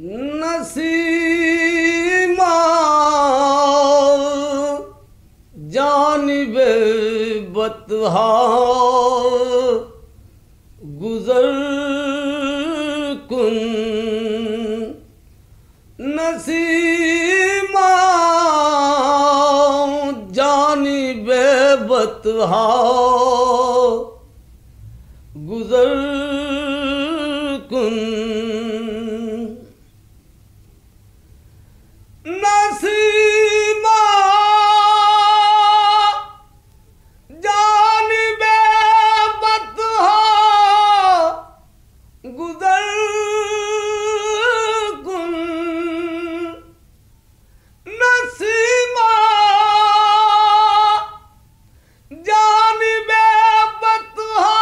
नसीमा जानिबे बतहा गुजर कुन नसीमा जानिबे बतहा गुजर कुन नसीमा जानिबे बतहा गुजर कुन नसीमा जानिबे बतहा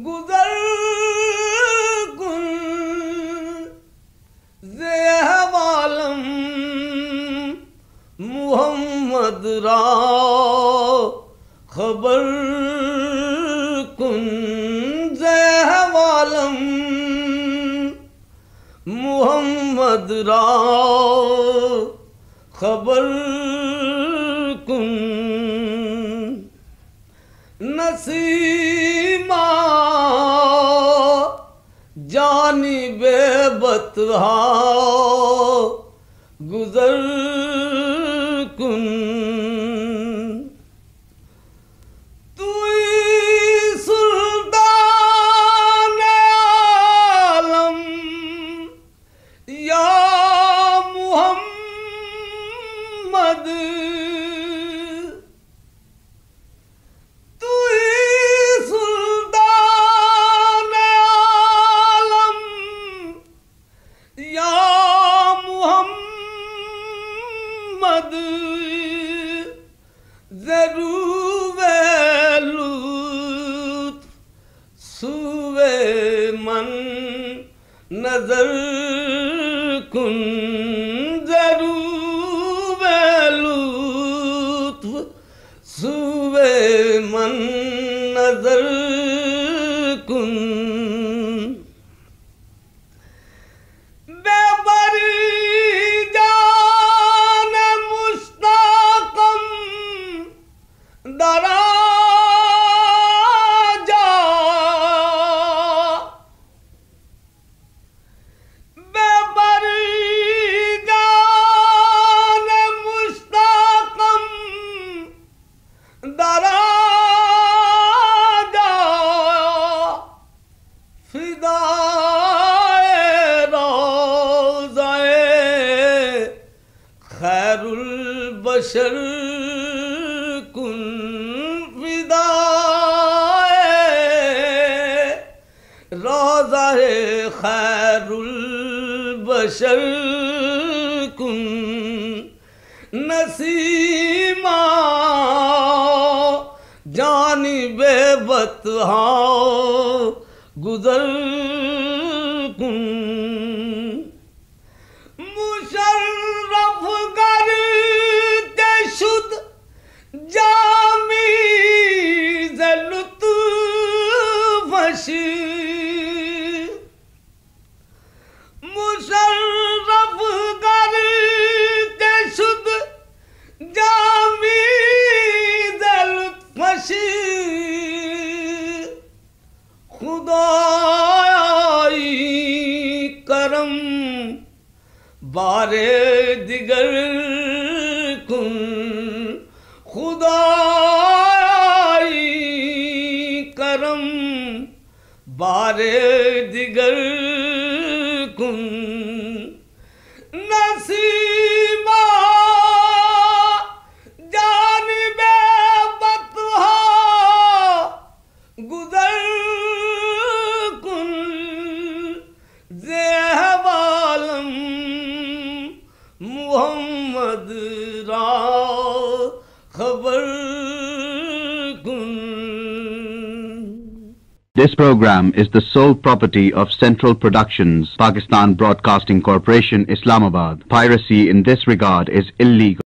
गुजर कुन ज़ेहवालम मुहम्मद रा खबर कुन ज़ेहवालम मुहम्मद रा खबर कुन नसीमा जानिबे बतहा गुजर कुन तुई सुल्तान आलम या मुहम्मद ज़रूवे लुत्फ़ सुवे मन नजर कुन ज़रूवे लुत्फ़ सुवे मन नजर कुन दराजा बेबरीजान मुश्ताकम दराजा फिदाए रोज़ाए खैरुल बशर कुन रोज़ाए खैरुल बशर कुन नसीमा जानिबे बतहा गुजर कुन मुशर्रफ करते शुद्ध जामी लुत्फ़शी मुशर्रफ करते शुद्ध जामी लुत्फ़शी खुदाई करम बारे दिगर कुन खुदाई करम बारे दिगर कुन नसीमा जानिबे बतहा गुजर कुन ज़ेहवालम मुहम्मद रा खबर कुन। This program is the sole property of Central Productions, Pakistan Broadcasting Corporation, Islamabad. Piracy in this regard is illegal.